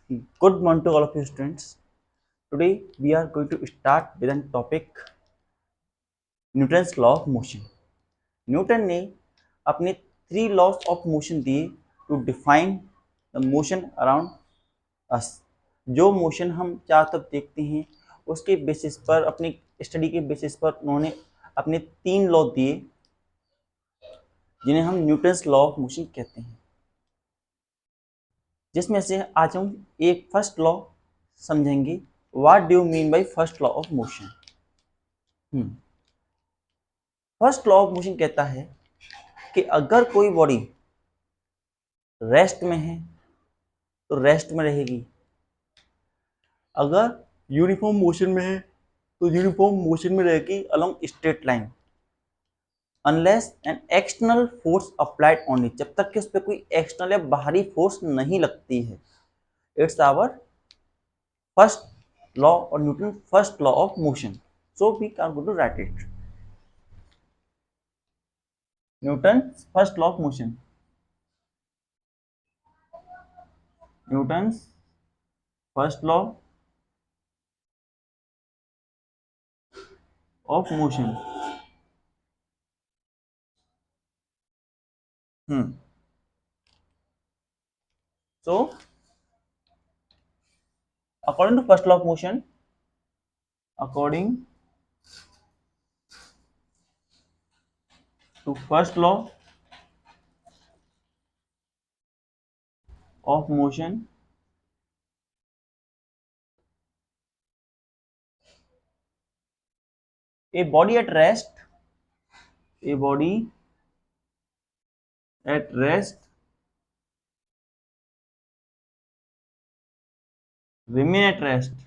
Good morning to all of you students. Today we are going to start with a topic Newton's law of motion. Newton ने अपने 3 laws of motion दिए to define the motion around us. जो motion हम चारों तरफ देखते हैं उसके बेसिस पर, अपनी स्टडी के बेसिस पर उन्होंने अपने 3 लॉ दिए जिन्हें हम न्यूटन्स लॉ ऑफ मोशन कहते हैं। जिसमें से आज हम एक फर्स्ट लॉ समझेंगे। What do you mean by first law of motion? First law of motion कहता है कि अगर कोई बॉडी रेस्ट में है तो रेस्ट में रहेगी, अगर यूनिफॉर्म मोशन में है तो यूनिफॉर्म मोशन में रहेगी along straight line, unless an external force applied on it, जब तक कि उस पर कोई एक्सटर्नल या बाहरी फोर्स नहीं लगती है। इट्स आवर फर्स्ट लॉ और Newton first law of motion, so we are going to write it. Newton first law of motion, Newton's first law of motion. So according to first law of motion, according to first law of motion, a body at rest, a body at rest remain at rest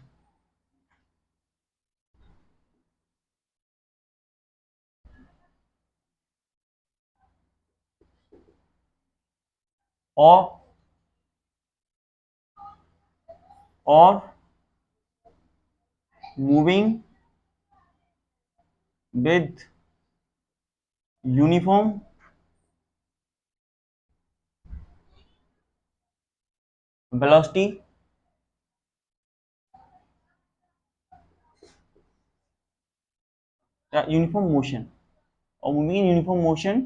or or moving with uniform velocity या uniform motion, or moving in uniform motion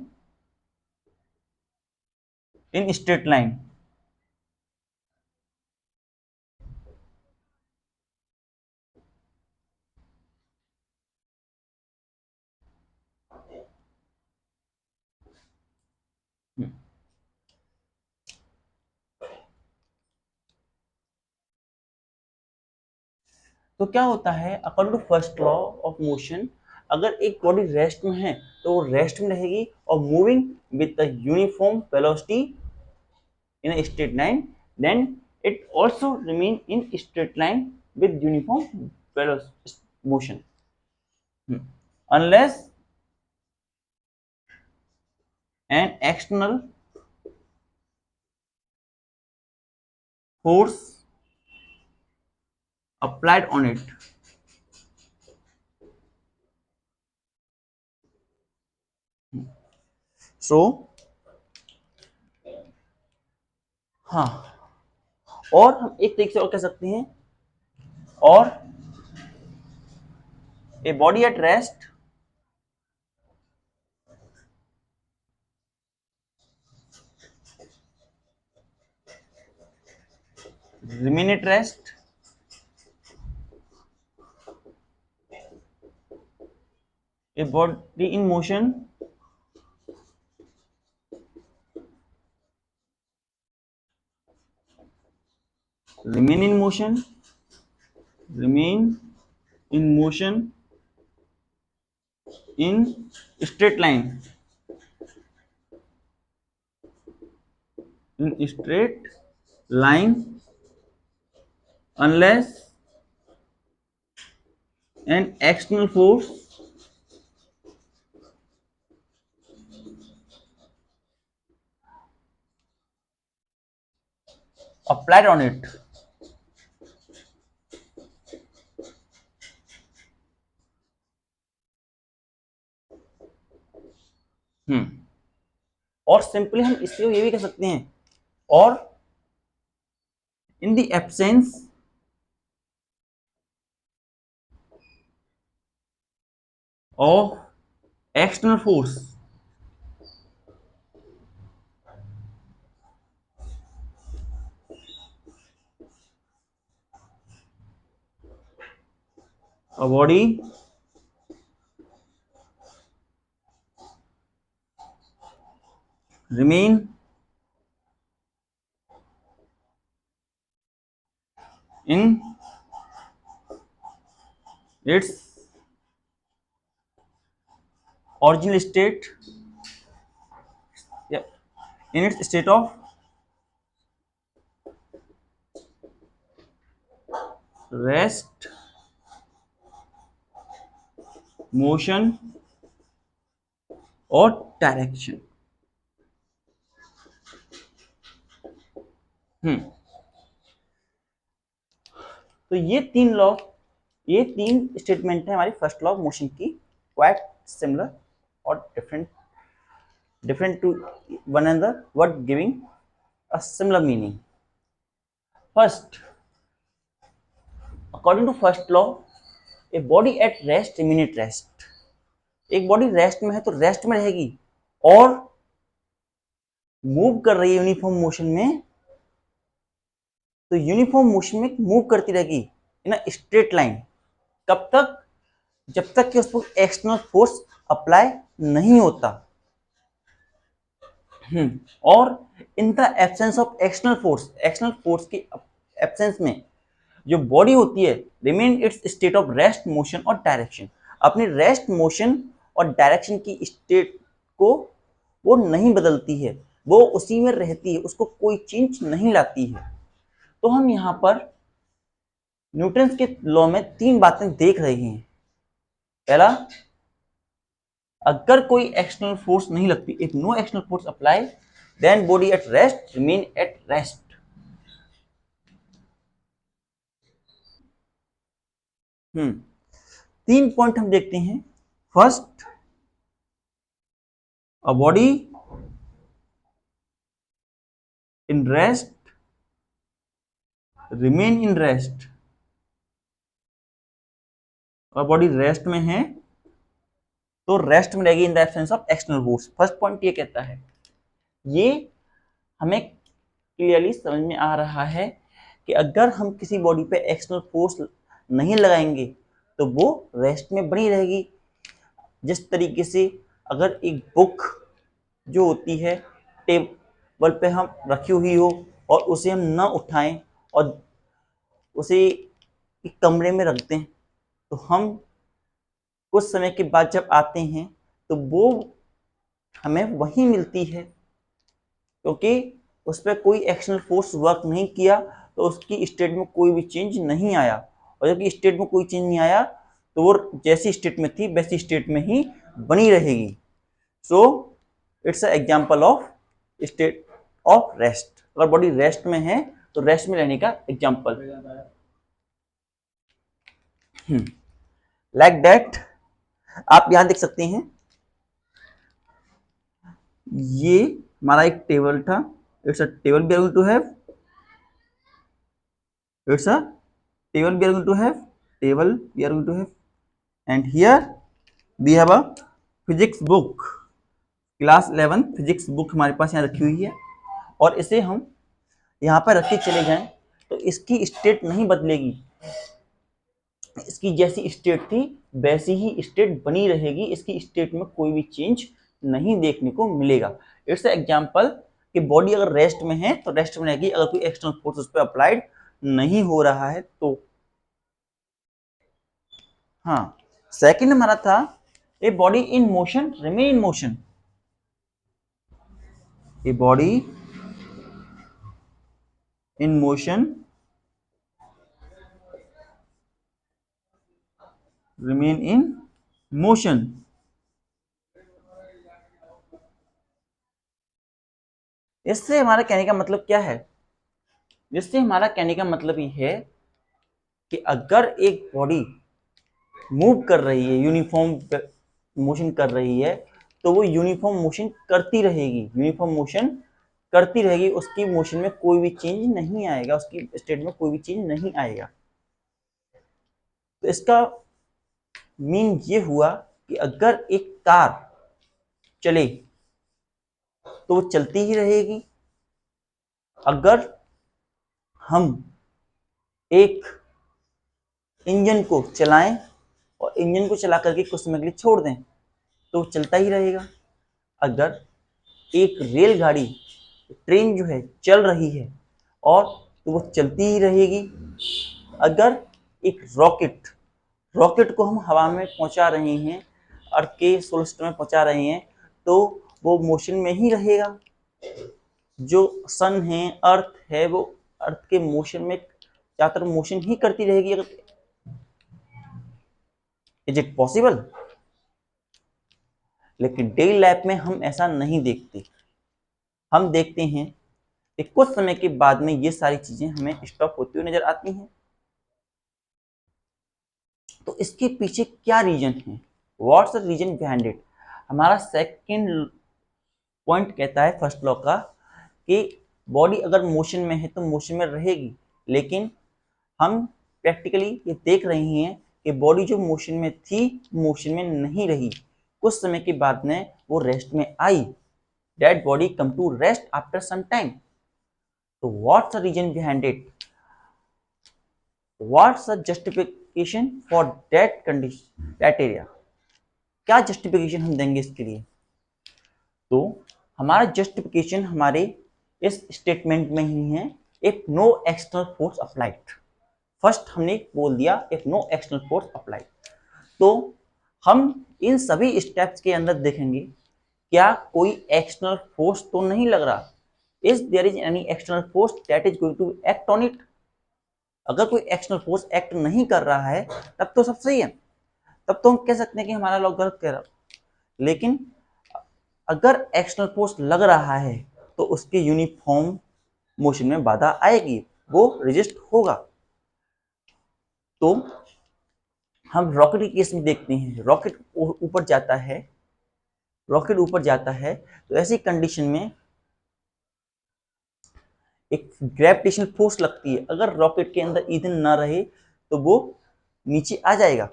in straight line। तो क्या होता है, according to first law of motion, अगर एक body rest में है तो वो रेस्ट में रहेगी और moving with the uniform velocity in a straight line, then it also remain in straight line with uniform motion, unless an external force applied on it। So हाँ, और हम एक तरीके से और कह सकते हैं, और a body at rest remain at rest a body in motion remain in motion remain in motion in straight line, in straight line, unless an external force applied on it। और सिंपली हम इससे ये भी कह सकते हैं, और इन the absence of external force, a body remain in its original state, yeah, in its state of rest, motion और डायरेक्शन। तो ये तीन स्टेटमेंट है हमारी फर्स्ट लॉ ऑफ मोशन की, क्वाइट सिमिलर और different to one another but giving a similar meaning. First, according to first law, a body at rest remain at rest. एक body rest में है तो रेस्ट में रहेगी, और मूव कर रही है यूनिफॉर्म मोशन में तो यूनिफॉर्म मोशन में मूव करती रहेगी इन अ स्ट्रेट लाइन। कब तक? जब तक कि उस पर एक्सटर्नल फोर्स अप्लाई नहीं होता। और इन the absence of external force के एब्सेंस में जो बॉडी होती है remain it's state of rest, motion और डायरेक्शन। अपनी रेस्ट, मोशन और डायरेक्शन की स्टेट को वो नहीं बदलती है, वो उसी में रहती है, उसको कोई चेंज नहीं लाती है। तो हम यहाँ पर न्यूटन के लॉ में तीन बातें देख रहे हैं। पहला, अगर कोई एक्सटर्नल फोर्स नहीं लगती, if no external force apply, then body at rest remain at rest. तीन पॉइंट हम देखते हैं। First, a body in rest remain in rest. और बॉडी रेस्ट में है तो रेस्ट में रहेगी in the absence of external force. First point ये कहता है, ये हमें क्लियरली समझ में आ रहा है कि अगर हम किसी बॉडी पे एक्सटर्नल फोर्स नहीं लगाएंगे तो वो रेस्ट में बनी रहेगी। जिस तरीके से अगर एक बुक जो होती है टेबल पे हम रखी हुई हो और उसे हम ना उठाएं और उसे एक कमरे में रख दें, तो हम कुछ समय के बाद जब आते हैं तो वो हमें वहीं मिलती है, क्योंकि उस पर कोई एक्सटर्नल फोर्स वर्क नहीं किया, तो उसकी स्टेट में कोई भी चेंज नहीं आया। और जबकि स्टेट में कोई चेंज नहीं आया तो वो जैसी स्टेट में थी वैसी स्टेट में ही बनी रहेगी। So it's a example of state of rest. अगर बॉडी रेस्ट में है तो रेस्ट में रहने का एग्जांपल। लाइक दैट, आप यहां देख सकते हैं, ये हमारा एक टेबल था। It's a table we are going to have, it's a table we are going to have, and here we have a physics book, class 11 physics book हमारे पास यहाँ रखी हुई है। और इसे हम यहाँ पर रख के चले जाएं तो इसकी स्टेट नहीं बदलेगी, इसकी जैसी स्टेट थी वैसी ही स्टेट बनी रहेगी, इसकी स्टेट में कोई भी चेंज नहीं देखने को मिलेगा। इट्स एग्जांपल कि बॉडी अगर रेस्ट में है तो रेस्ट में रहेगी, अगर कोई एक्सटर्नल फोर्स उस पर अप्लाइड नहीं हो रहा है तो। हाँ, सेकंड हमारा था, a body in motion remain in motion. A body in motion remain in motion. इससे हमारा कहने का मतलब क्या है? इससे हमारा कहने का मतलब ये है कि अगर एक बॉडी मूव कर रही है, यूनिफॉर्म मोशन कर रही है, तो वो यूनिफॉर्म मोशन करती रहेगी, यूनिफॉर्म मोशन करती रहेगी, उसकी मोशन में कोई भी चेंज नहीं आएगा, उसकी स्टेट में कोई भी चेंज नहीं आएगा। तो इसका मीन ये हुआ कि अगर एक कार चले तो वो चलती ही रहेगी। अगर हम एक इंजन को चलाएं और इंजन को चला करके कुछ समय के लिए छोड़ दें तो वो चलता ही रहेगा। अगर एक रेलगाड़ी, ट्रेन जो है चल रही है और तो वो चलती ही रहेगी। अगर एक रॉकेट को हम हवा में पहुंचा रहे हैं, अर्थ के सोलर सिस्टम में पहुंचा रहे हैं, तो वो मोशन में ही रहेगा। जो सन है, अर्थ है, वो अर्थ के मोशन में ज्यादातर मोशन ही करती रहेगी। अगर इज इट पॉसिबल? लेकिन डेली लाइफ में हम ऐसा नहीं देखते। हम देखते हैं कि कुछ समय के बाद में ये सारी चीजें हमें स्टॉप होती हुई नजर आती हैं। तो इसके पीछे क्या रीजन है? What's the reason behind it? हमारा सेकंड पॉइंट कहता है फर्स्ट लॉ का कि बॉडी अगर मोशन में है तो मोशन में रहेगी, लेकिन हम प्रैक्टिकली ये देख रहे हैं कि बॉडी जो मोशन में थी मोशन में नहीं रही, कुछ समय के बाद में वो रेस्ट में आई। Dead body come to rest after some time. तो what's the reason behind it? What's the justification for that condition, that area? क्या जस्टिफिकेशन हम देंगे इसके लिए? तो हमारा जस्टिफिकेशन हमारे इस स्टेटमेंट में ही है, एक no external force applied. First हमने बोल दिया एक नो एक्सटर्नल फोर्स अप्लाइड। तो हम इन सभी स्टेप्स के अंदर देखेंगे क्या कोई एक्सटर्नल फोर्स तो नहीं लग रहा। Is there is any external force that is going to act on it? अगर कोई एक्सटर्नल फोर्स एक्ट नहीं कर रहा है तब तो सब सही है, तब तो हम कह सकते हैं कि हमारा लॉ गलत कह रहा। लेकिन अगर एक्सटर्नल फोर्स लग रहा है तो उसके यूनिफॉर्म मोशन में बाधा आएगी, वो रेजिस्ट होगा। तो हम रॉकेट के केस में देखते हैं, रॉकेट ऊपर जाता है, रॉकेट ऊपर जाता है तो ऐसी कंडीशन में एक ग्रेविटेशनल फोर्स लगती है। अगर रॉकेट के अंदर ईंधन ना रहे तो वो नीचे आ जाएगा।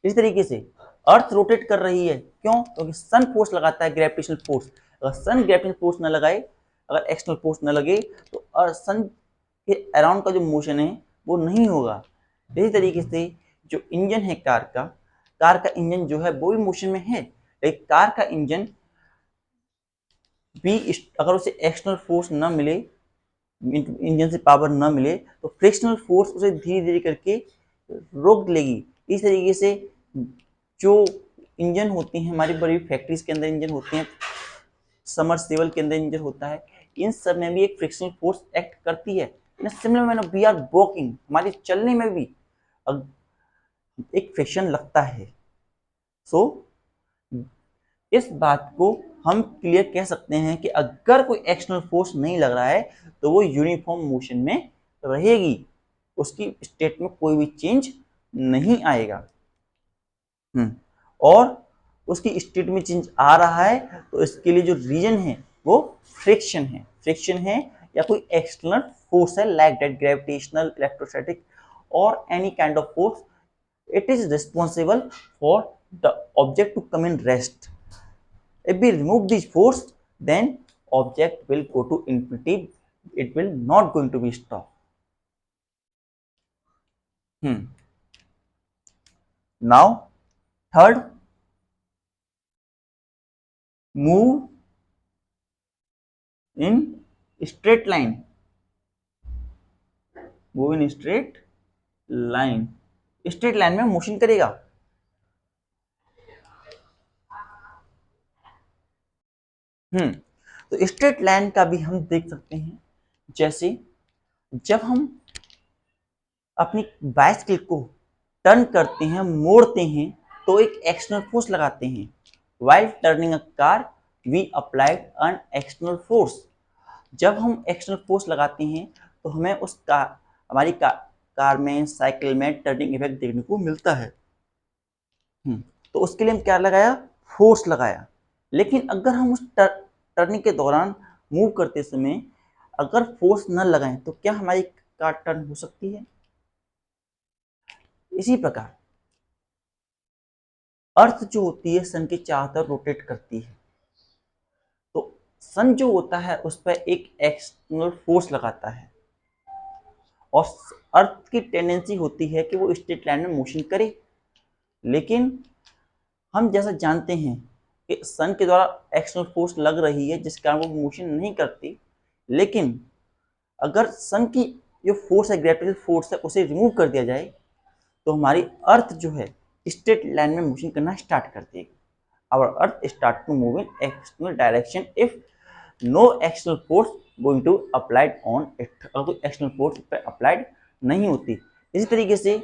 इस तरीके से अर्थ रोटेट कर रही है, क्यों? क्योंकि सन फोर्स लगाता है ग्रेविटेशनल फोर्स। अगर सन ग्रेविटेशनल फोर्स ना लगाए, अगर एक्सटर्नल फोर्स ना लगे तो सन के अराउंड का जो मोशन है वो नहीं होगा। इसी तरीके से जो इंजन है कार का इंजन जो है वो भी मोशन में है, लेकिन कार का इंजन भी अगर उसे एक्सटर्नल फोर्स ना मिले, इंजन से पावर ना मिले, तो फ्रिक्शनल फोर्स उसे धीरे धीरे करके रोक लेगी। इस तरीके से जो इंजन होती हैं हमारी बड़ी फैक्ट्रीज के अंदर इंजन होते हैं, समरसेबल के अंदर इंजन होता है, इन सब में भी एक फ्रिक्शनल फोर्स एक्ट करती है। In similar manner we are walking, हमारे चलने में भी एक फ्रिक्शन लगता है। सो इस बात को हम क्लियर कह सकते हैं कि अगर कोई एक्सटर्नल फोर्स नहीं लग रहा है तो वो यूनिफॉर्म मोशन में रहेगी, उसकी स्टेट में कोई भी चेंज नहीं आएगा। और उसकी स्टेट में चेंज आ रहा है तो इसके लिए जो रीजन है वो फ्रिक्शन है या कोई एक्सटर्नल फोर्स है, लाइक दैट ग्रेविटेशनल, इलेक्ट्रोस्टैटिक और any kind of force. It is responsible for the object to come in rest. If we remove this force, then object will go to infinity. It will not going to be stopped. Now, third, move in straight line. Move in straight line. Straight line में motion करेगा। तो straight line का भी हम देख सकते हैं। जैसे जब हम अपनी बाइसिकल को टर्न करते हैं, मोड़ते हैं, तो एक एक्सटर्नल फोर्स लगाते हैं। While turning a car, we applied an external force. जब हम एक्सटर्नल फोर्स लगाते हैं तो हमें उस हमारी कार में, साइकिल में टर्निंग इफेक्ट देखने को मिलता है। तो उसके लिए हम क्या लगाया? फोर्स लगाया। लेकिन अगर हम उस टर्निंग के दौरान मूव करते समय अगर फोर्स न लगाएं तो क्या हमारी कार टर्न हो सकती है? इसी प्रकार अर्थ जो होती है सन के चारों तरफ रोटेट करती है, तो सन जो होता है उस पर एक एक्सटर्नल फोर्स लगाता है और अर्थ की टेंडेंसी होती है कि वो स्ट्रेट लाइन में मोशन करे। लेकिन हम जैसा जानते हैं कि सन के द्वारा एक्सटर्नल फोर्स लग रही है जिस कारण वो मोशन नहीं करती, लेकिन अगर सन की जो फोर्स है, ग्रेविटेशनल फोर्स है, उसे रिमूव कर दिया जाए तो हमारी अर्थ जो है स्ट्रेट लाइन में मोशन करना स्टार्ट कर देगी। Our Earth start to move in external direction if no external force going to applied on it। अगर कोई एक्सटर्नल फोर्स पर अप्लाइड नहीं होती। इसी तरीके से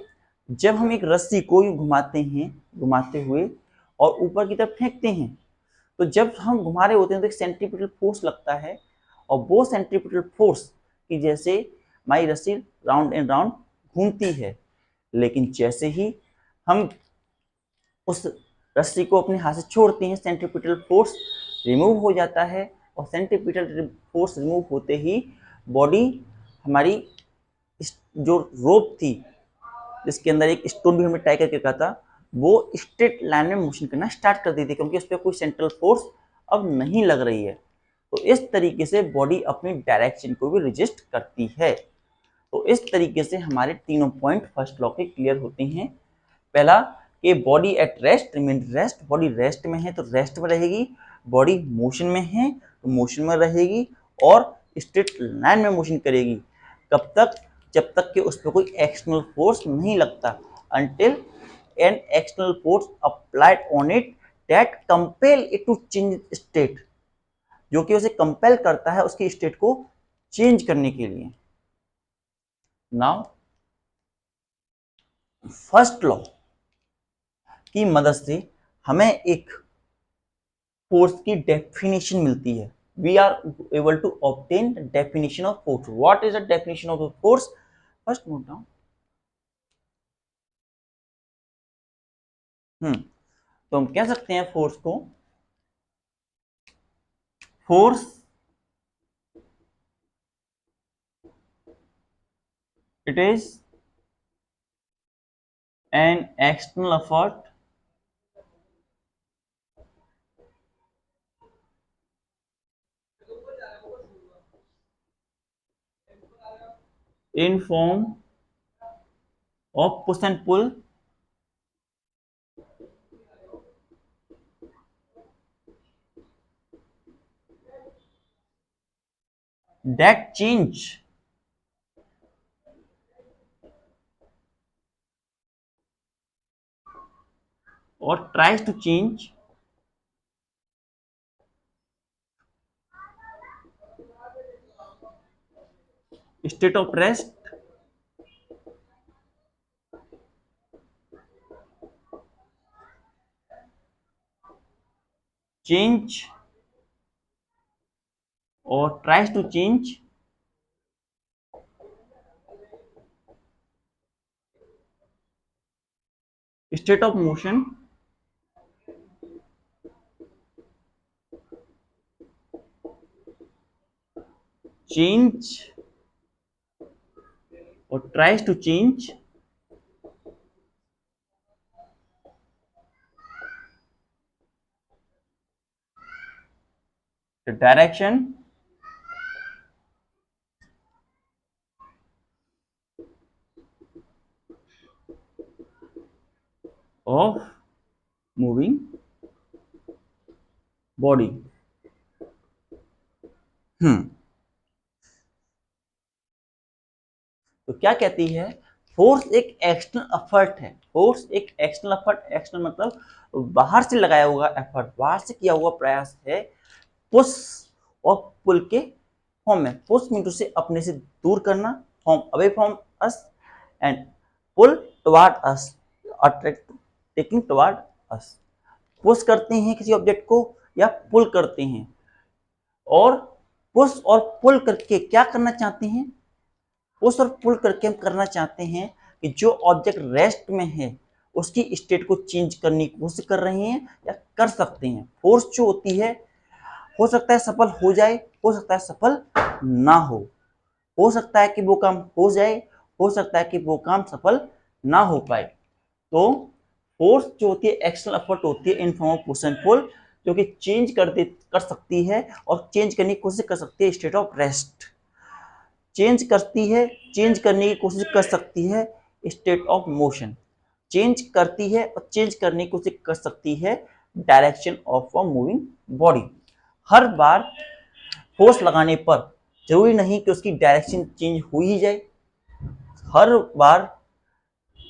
जब हम एक रस्सी को घुमाते हैं, घुमाते हुए और ऊपर की तरफ फेंकते हैं, तो जब हम घुमा रहे होते हैं तो एक सेंट्रीपिटल फोर्स लगता है और वो सेंट्रीपिटल फोर्स की जैसे हमारी रस्सी राउंड एंड राउंड घूमती है। लेकिन जैसे ही हम उस रस्सी को अपने हाथ से छोड़ते हैं, सेंट्रीपिटल फोर्स रिमूव हो जाता है और सेंट्रीपिटल फोर्स रिमूव होते ही बॉडी हमारी जो रोप थी जिसके अंदर एक स्टोन भी हमने टाई करके रखा था, वो स्ट्रेट लाइन में मोशन करना स्टार्ट कर दी थी क्योंकि उस पर कोई सेंट्रल फोर्स अब नहीं लग रही है। तो इस तरीके से बॉडी अपनी डायरेक्शन को भी रजिस्ट करती है। तो इस तरीके से हमारे तीनों पॉइंट फर्स्ट लॉ के क्लियर होते हैं। पहला कि body at rest remain rest, body rest में है तो रेस्ट में रहेगी, बॉडी मोशन में है तो मोशन में रहेगी और स्ट्रेट लाइन में मोशन करेगी। कब तक? जब तक कि उस पर कोई एक्सटर्नल फोर्स नहीं लगता, until an external force applied on it that compel it to change state, जो कि उसे कंपेल करता है उसकी स्टेट को चेंज करने के लिए। नाउ फर्स्ट लॉ की मदद से हमें एक फोर्स की डेफिनेशन मिलती है। We are able to obtain the definition of force. What is the definition of force? First note down. तो हम कह सकते हैं फोर्स को, force it is an external effort in form of push and pull that change or tries to change state of rest change or tries to change state of motion change or tries to change the direction of moving body। तो क्या कहती है? Force एक external effort है। Force एक external effort, external मतलब बाहर से लगाया हुआ एफर्ट, बाहर से किया हुआ प्रयास है पुश और पुल के फॉर्म में। पुश मीन टू से अपने से दूर करना, from away from us, and pull toward us, attract taking toward us. Push करते हैं किसी ऑब्जेक्ट को या पुल करते हैं, और पुश और पुल करके क्या करना चाहते हैं? पुश और पुल करके हम करना चाहते हैं कि जो ऑब्जेक्ट रेस्ट में है उसकी स्टेट को चेंज करने की कोशिश कर रहे हैं या कर सकते हैं। फोर्स जो होती है हो सकता है सफल हो जाए, हो सकता है सफल ना हो सकता है कि वो काम हो जाए, हो सकता है कि वो काम सफल ना हो पाए। तो फोर्स जो होती है एक्सटर्नल एफर्ट होती है in form of push and pull, जो कि चेंज कर सकती है और चेंज करने की कोशिश कर सकती है स्टेट ऑफ रेस्ट, चेंज करती है, चेंज करने की कोशिश कर सकती है स्टेट ऑफ मोशन, चेंज करती है और चेंज करने की कोशिश कर सकती है direction of a moving body. Her bar force लगाने पर जरूरी नहीं कि उसकी डायरेक्शन चेंज हो ही जाए, हर बार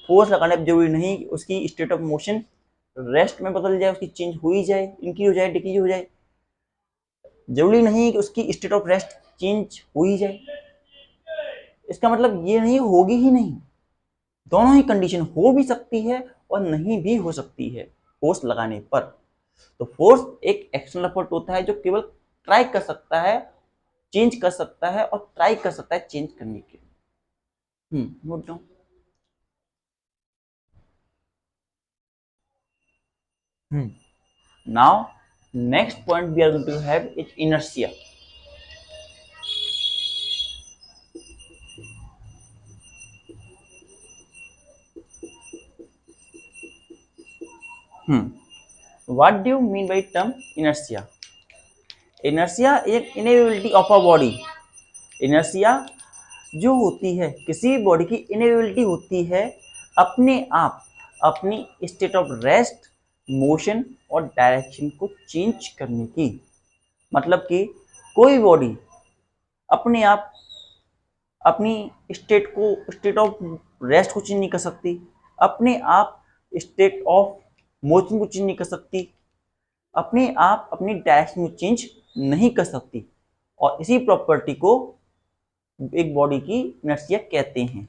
फोर्स लगाने पर जरूरी नहीं कि उसकी स्टेट ऑफ मोशन रेस्ट में बदल जाए, उसकी चेंज हो ही जाए, इंक्रीज हो जाए, डिक्रीज हो जाए, जरूरी नहीं कि उसकी स्टेट ऑफ रेस्ट चेंज हो ही जाए। इसका मतलब ये नहीं होगी ही नहीं, दोनों ही कंडीशन हो भी सकती है और नहीं भी हो सकती है फोर्स लगाने पर। तो फोर्स एक एक्सटर्नल एफर्ट होता है जो केवल ट्राई कर सकता है, चेंज कर सकता है और ट्राई कर सकता है चेंज करने के लिए। Note down. Now next point we are going to have is inertia. What do you mean by term inertia? Inertia एक inability of a body. Inertia जो होती है किसी भी बॉडी की इनेबिलिटी होती है अपने आप अपनी स्टेट ऑफ रेस्ट, मोशन और डायरेक्शन को चेंज करने की। मतलब कि कोई बॉडी अपने आप अपनी स्टेट ऑफ रेस्ट को चेंज नहीं कर सकती, अपने आप स्टेट ऑफ मोशन को चेंज नहीं कर सकती, अपने आप अपनी डायरेक्शन को चेंज नहीं कर सकती, और इसी प्रॉपर्टी को एक बॉडी की इनर्शिया कहते हैं।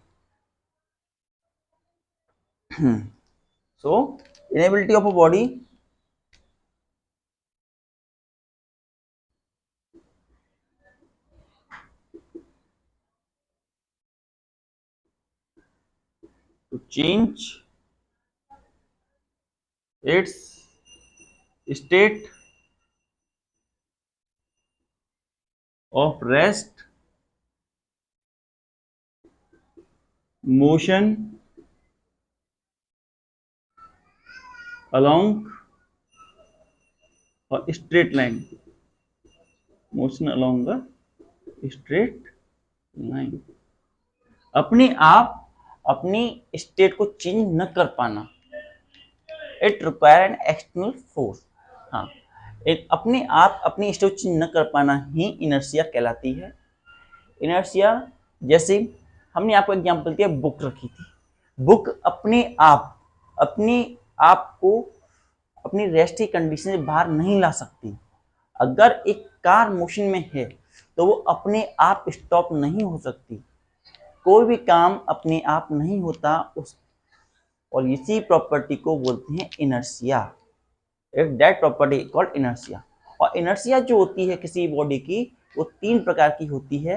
So inability of a body to change its state of rest, motion along a straight line, motion along a straight line, अपने आप अपनी स्टेट को चेंज न कर पाना, it require an external force. हाँ, एक अपने आप अपनी स्टेट को चेंज न कर पाना ही इनर्शिया कहलाती है। इनर्शिया जैसे हमने आपको एग्जांपल दिया, बुक रखी थी, बुक अपने आप को अपनी रेस्ट की कंडीशन से बाहर नहीं ला सकती। अगर एक कार मोशन में है तो वो अपने आप स्टॉप नहीं हो सकती, कोई भी काम अपने आप नहीं होता उस, और इसी प्रॉपर्टी को बोलते हैं inertia. If that property called inertia. और इनर्शिया जो होती है किसी बॉडी की वो तीन प्रकार की होती है,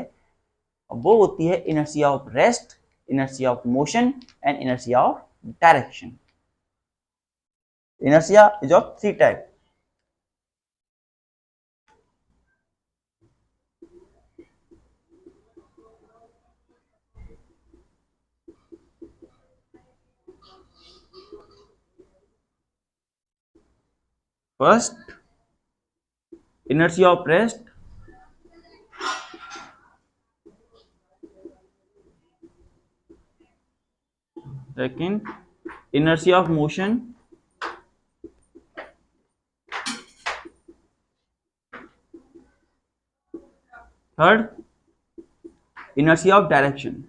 वो होती है inertia of rest, inertia of motion and inertia of direction. Inertia is of three type. First, inertia of rest. Second, inertia of motion. Third, inertia of direction.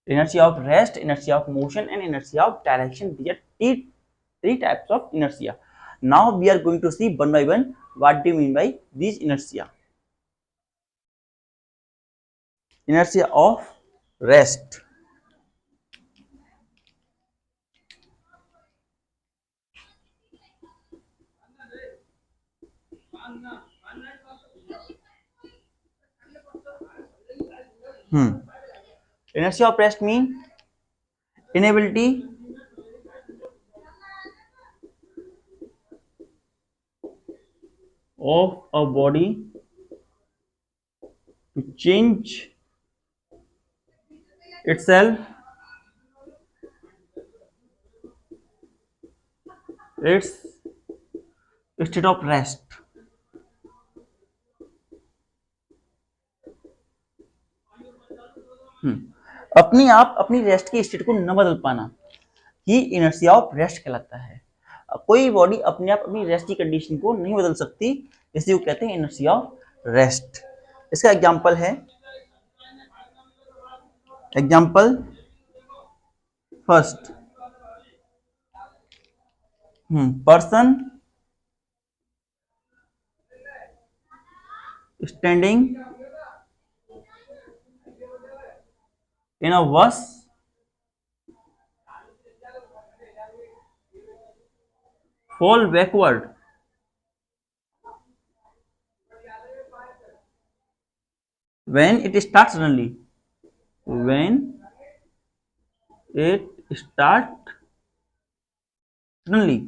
Inertia of rest, inertia of motion, and inertia of direction. These are three types of inertia. Now we are going to see one by one what do you mean by these inertia. Inertia of rest. Inertia of rest mean inability of a body to change itself, its state of rest. अपनी आप अपनी rest की state को न बदल पाना ही inertia of rest कहलाता है। कोई बॉडी अपने आप अपनी रेस्ट की कंडीशन को नहीं बदल सकती, इसे वो कहते हैं इनर्शिया ऑफ रेस्ट। इसका एग्जांपल है, example first, person standing in a bus fall backward when it starts suddenly, when it start suddenly।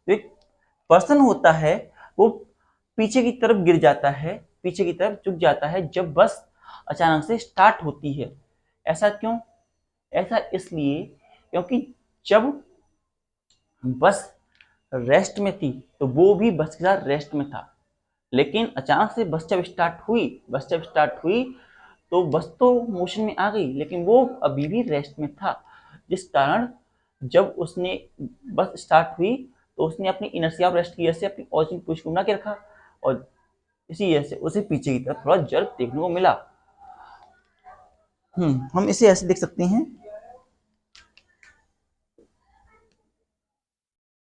एक पर्सन होता है वो पीछे की तरफ गिर जाता है, पीछे की तरफ झुक जाता है जब बस अचानक से स्टार्ट होती है। ऐसा क्यों? ऐसा इसलिए क्योंकि जब बस रेस्ट में थी तो वो भी बस के साथ रेस्ट में था, लेकिन अचानक से बस जब स्टार्ट हुई तो बस तो मोशन में आ गई, लेकिन वो अभी भी रेस्ट में था, जिस कारण जब उसने बस स्टार्ट हुई तो उसने अपनी इनर्शिया ऑफ रेस्ट की वजह से अपनी ओरिजिन पोजीशन को बना के रखा, और इसी वजह से उसे पीछे की तरफ थोड़ा जर्क देखने को मिला। हम इसे ऐसे देख सकते हैं,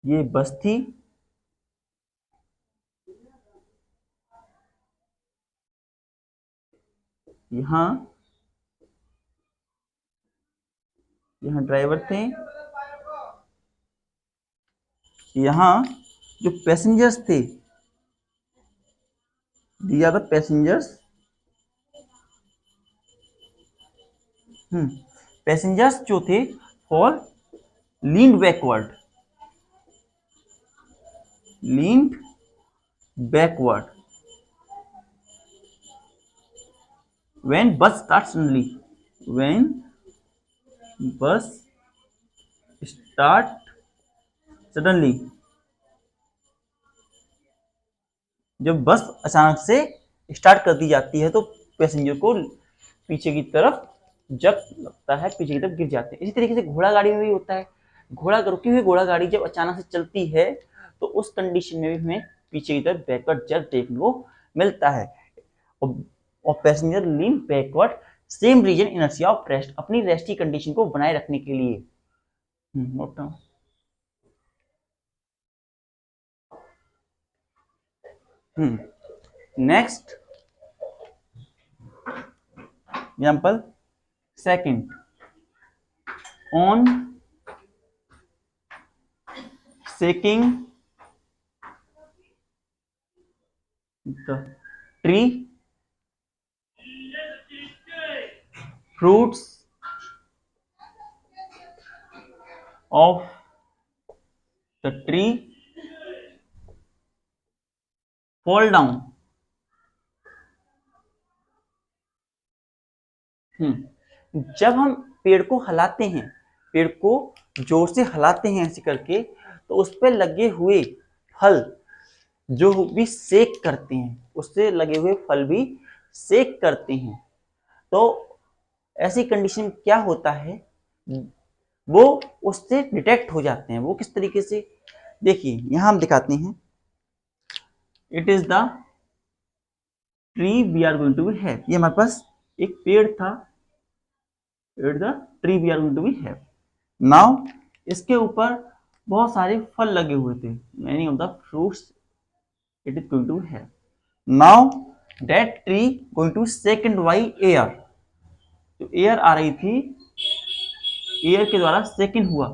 ये बस थी, यहाँ ड्राइवर थे, यहाँ जो पैसेंजर्स थे, these are the passengers, passengers जो थे for leaned backward when bus starts suddenly, when bus start suddenly, जब बस अचानक से स्टार्ट कर दी जाती है तो पैसेंजर को पीछे की तरफ जब लगता है, पीछे की तरफ गिर जाते हैं। इसी तरीके से घोड़ा गाड़ी में भी होता है, रुकी हुई घोड़ा गाड़ी जब अचानक से चलती है तो उस कंडीशन में भी हमें पीछे की तरफ बैकवर्ड जर्क देखने को मिलता है, और passenger lean backward, same reason inertia of rest, अपनी रेस्ट की कंडीशन को बनाए रखने के लिए। Note down. Next example second, on shaking the tree, fruits of the tree fall down। जब हम पेड़ को हिलाते हैं, पेड़ को जोर से हिलाते हैं ऐसे करके, तो उस पर लगे हुए फल जो भी सेक करते हैं, उससे लगे हुए फल भी सेक करते हैं। तो ऐसी कंडीशन क्या होता है, वो उससे डिटेक्ट हो जाते हैं। वो किस तरीके से, देखिए यहां हम दिखाते हैं, it is the tree we are going to be have. ये हमारे पास एक पेड़ था, it the tree we are going to be have. Now इसके ऊपर बहुत सारे फल लगे हुए थे, many of the fruits it is going to have. Now that tree going to second by air, तो एयर आ रही थी, एयर के द्वारा सेकंड हुआ,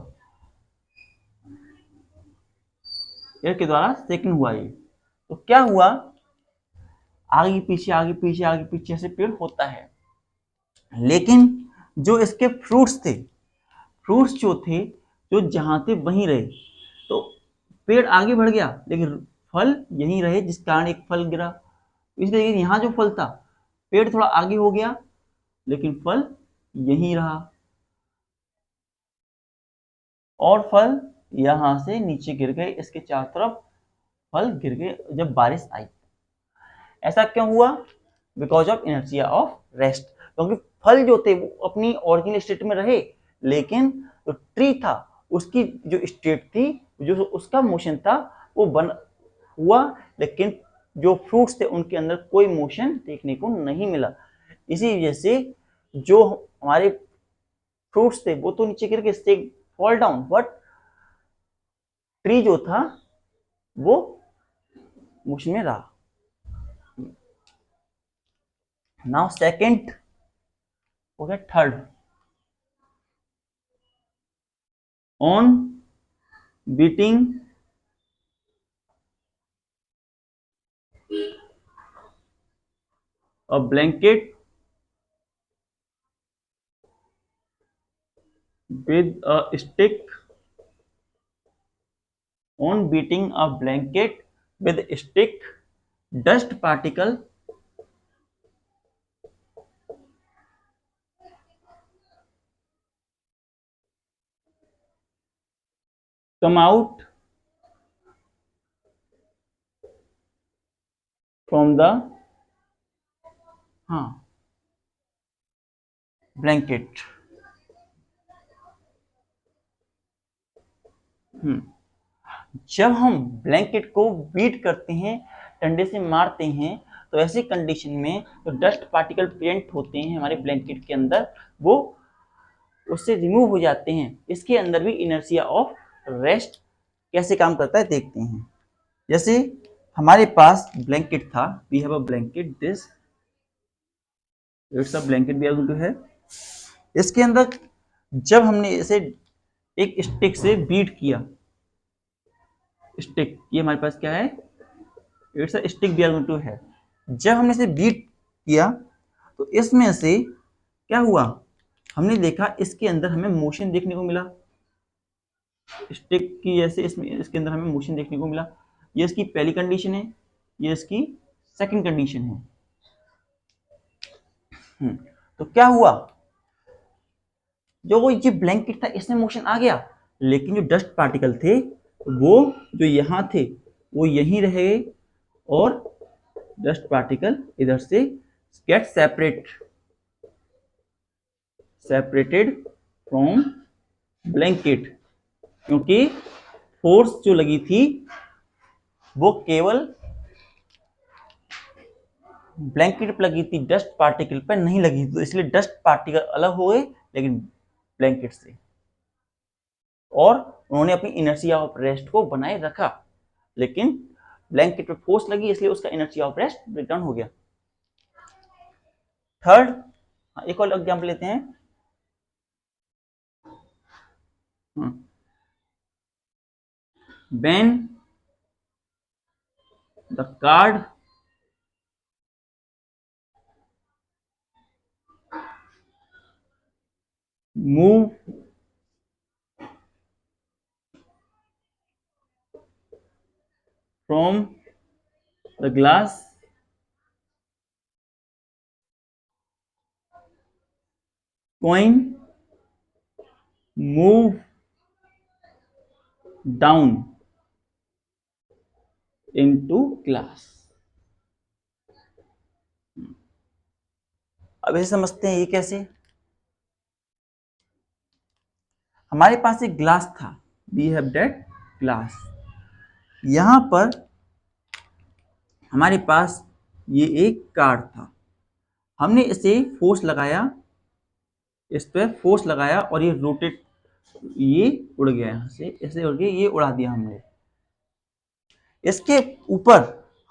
एयर के द्वारा सेकंड हुआ ये। तो क्या हुआ, आगे पीछे आगे पीछे आगे पीछे से पेड़ होता है। लेकिन जो इसके फ्रूट्स थे, फ्रूट्स जो थे जो जहां थे वहीं रहे, तो पेड़ आगे बढ़ गया लेकिन फल यहीं रहे, जिस कारण एक फल गिरा। इसलिए यहाँ जो फल था, पेड़ थोड़ा आगे हो गया लेकिन फल यहीं रहा, और फल यहां से नीचे गिर गए, इसके चारों तरफ फल गिर गए जब बारिश आई। ऐसा क्यों हुआ? Because of inertia of rest. क्योंकि फल जो थे वो अपनी ओरिजिनल स्टेट में रहे, लेकिन जो ट्री था उसकी जो स्टेट थी, जो उसका मोशन था वो बन हुआ, लेकिन जो फ्रूट्स थे उनके अंदर कोई मोशन देखने को नहीं मिला। इसी वजह से जो हमारे फ्रूट्स थे वो तो नीचे गिर के stay fall down, but tree जो था वो मोशन में रहा। नाउ सेकंड हो गया, third, on beating a blanket with a stick, on beating a blanket with a stick, dust particle come out from the blanket। जब हम ब्लैंकेट को बीट करते हैं, डंडे से मारते हैं, तो ऐसी कंडीशन में जो डस्ट पार्टिकल प्रेजेंट होते हैं हमारे ब्लैंकेट के अंदर, वो उससे रिमूव हो जाते हैं। इसके अंदर भी इनर्शिया ऑफ रेस्ट कैसे काम करता है देखते हैं। जैसे हमारे पास ब्लैंकेट था, we have a blanket, this it's a blanket we are going to have. इसके अंदर जब हमने इसे एक स्टिक से बीट किया, स्टिक, ये हमारे पास क्या है, it's a stick we are going to have. जब हमने इसे बीट किया तो इसमें से क्या हुआ, हमने देखा इसके अंदर हमें मोशन देखने को मिला, स्टिक की जैसे इसमें इसके अंदर हमें मोशन देखने को मिला। ये इसकी पहली कंडीशन है, ये इसकी सेकंड कंडीशन है। तो क्या हुआ, जो वो ये ब्लैंकेट था इसमें मोशन आ गया, लेकिन जो डस्ट पार्टिकल थे वो जो यहाँ थे वो यहीं रह गए, और डस्ट पार्टिकल इधर से गेट सेपरेटेड फ्रॉम ब्लैंकेट, क्योंकि फोर्स जो लगी थी वो केवल ब्लैंकेट पर लगी थी, डस्ट पार्टिकल पर नहीं लगी थी। तो इसलिए डस्ट पार्टिकल अलग हो गए लेकिन ब्लैंकेट से, और उन्होंने अपनी इनर्शिया ऑफ रेस्ट को बनाए रखा, लेकिन ब्लैंकेट पर फोर्स लगी इसलिए उसका इनर्शिया ऑफ रेस्ट ब्रेकडाउन हो गया। थर्ड, एक और एग्जांपल लेते हैं। when the card move from the glass, coin move down into glass। अब इसे समझते हैं ये कैसे। हमारे पास एक ग्लास था, वी हैव दैट ग्लास। यहां पर हमारे पास ये एक कार्ड था, हमने इसे फोर्स लगाया, इस पर फोर्स लगाया और ये रोटेट, ये उड़ गया, यहाँ से ऐसे उड़ गया, ये उड़ा दिया हमने। इसके ऊपर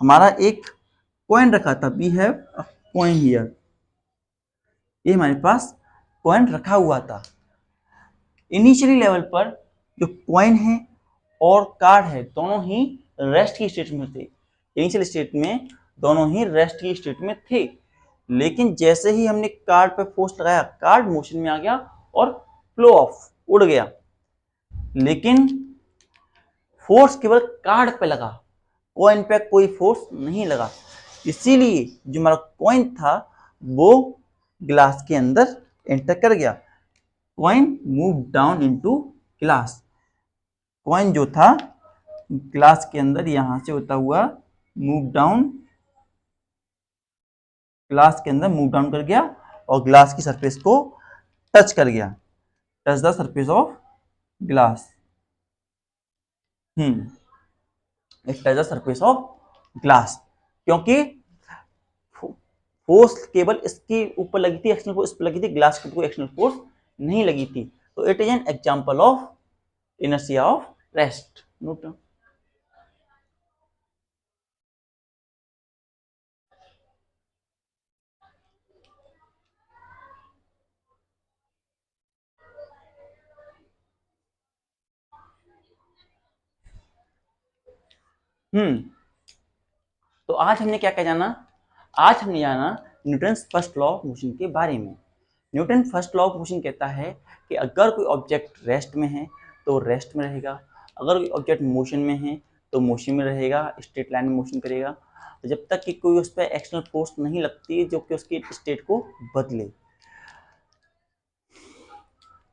हमारा एक कॉइन रखा था, we have a coin here, ये हमारे पास कॉइन रखा हुआ था। इनिशियली लेवल पर जो कॉइन है और कार्ड है दोनों ही रेस्ट की स्टेट में थे। इनिशियल स्टेट में दोनों ही रेस्ट की स्टेट में थे, लेकिन जैसे ही हमने कार्ड पे फोर्स लगाया, कार्ड मोशन में आ गया और फ्लो ऑफ उड़ गया, लेकिन फोर्स केवल कार्ड पे लगा, कॉइन पे कोई फोर्स नहीं लगा। इसीलिए जो हमारा कॉइन था वो ग्लास के अंदर एंटर कर गया। Coin move down into glass. Coin जो था ग्लास के अंदर यहां से होता हुआ मूव डाउन, ग्लास के अंदर मूव डाउन कर गया और ग्लास की सरफेस को टच कर गया, touch the surface of glass. It touch the surface of glass, क्योंकि फोर्स केवल इसके ऊपर लगी थी, एक्सटर्नल फोर्स इस पर लगी थी, ग्लास के ऊपर एक्सटर्नल फोर्स नहीं लगी थी। तो it is an example of inertia of rest. Note. तो आज हमने क्या क्या जाना? आज हमने जाना Newton first law of motion के बारे में। Newton first law of motion कहता है कि अगर कोई ऑब्जेक्ट रेस्ट में है तो रेस्ट में रहेगा, अगर कोई ऑब्जेक्ट मोशन में है तो मोशन में रहेगा, स्ट्रेट लाइन में मोशन करेगा, जब तक कि कोई उस पर एक्सटर्नल फोर्स नहीं लगती जो कि उसकी स्टेट को बदले।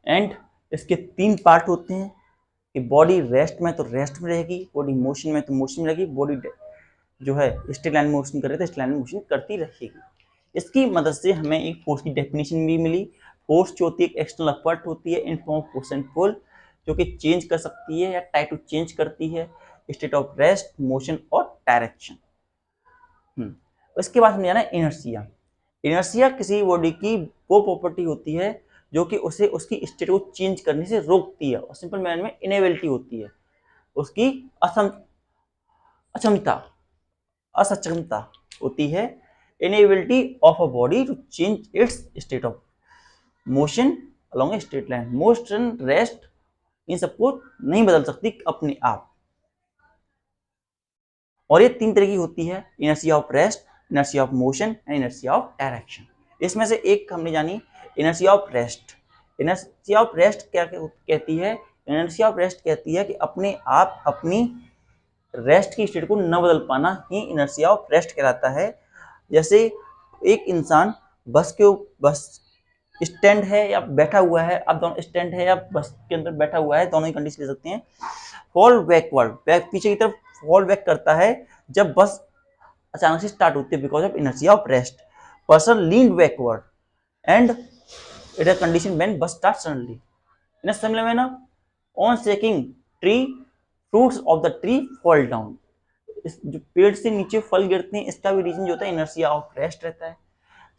एंड इसके 3 पार्ट होते हैं कि बॉडी रेस्ट में तो रेस्ट में रहेगी, बॉडी मोशन में तो मोशन में रहेगी, बॉडी जो है स्ट्रेट लाइन में मोशन कर रहे थे स्ट्रेट लाइन में मोशन करती रहेगी। इसकी मदद से हमें एक फोर्स की डेफिनेशन भी मिली। फोर्स जो होती है एक एक्सटर्नल एफर्ट होती है in form of push and pull, जो कि चेंज कर सकती है या ट्राई टू चेंज करती है स्टेट ऑफ रेस्ट, मोशन और डायरेक्शन। इसके बाद हमने जाना इनर्शिया। इनर्शिया किसी बॉडी की वो प्रॉपर्टी होती है जो कि उसे उसकी स्टेट को चेंज करने से रोकती है, और सिंपल मैन में इनेबिलिटी होती है, उसकी अक्षमता असक्षमता होती है, inability of a body to change its state of motion along a straight line. Motion, rest, इन सबको नहीं बदल सकती अपने आप। और ये 3 तरह की होती है, inertia of rest, inertia of motion and inertia of direction. इसमें से एक हमने जानी inertia of rest. Inertia of rest क्या कहती है? इनर्शिया ऑफ रेस्ट कहती है कि अपने आप अपनी रेस्ट की स्टेट को न बदल पाना ही इनर्शिया ऑफ रेस्ट कहलाता है। जैसे एक इंसान बस स्टैंड है या बैठा हुआ है, अब दोनों स्टैंड है या बस के अंदर बैठा हुआ है, दोनों ही कंडीशन ले सकते हैं। फॉल बैकवर्ड, पीछे की तरफ फॉल बैक करता है जब बस अचानक से स्टार्ट होती है because of inertia of rest. Person lean backward and it is condition when bus start suddenly. In a similar manner on shaking tree, fruits of the tree fall down. इस जो पेड़ से नीचे फल गिरते हैं इसका भी रीजन जो होता है इनर्शिया ऑफ रेस्ट रहता है।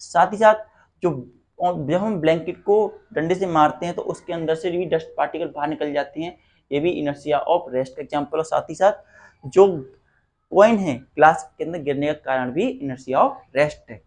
साथ ही साथ जो जब हम ब्लैंकेट को डंडे से मारते हैं तो उसके अंदर से भी डस्ट पार्टिकल बाहर निकल जाते हैं, ये भी इनर्शिया ऑफ रेस्ट का एग्जांपल। और साथ ही साथ जो कॉइन है ग्लास के अंदर गिरने का कारण भी इनर्शिया ऑफ रेस्ट है।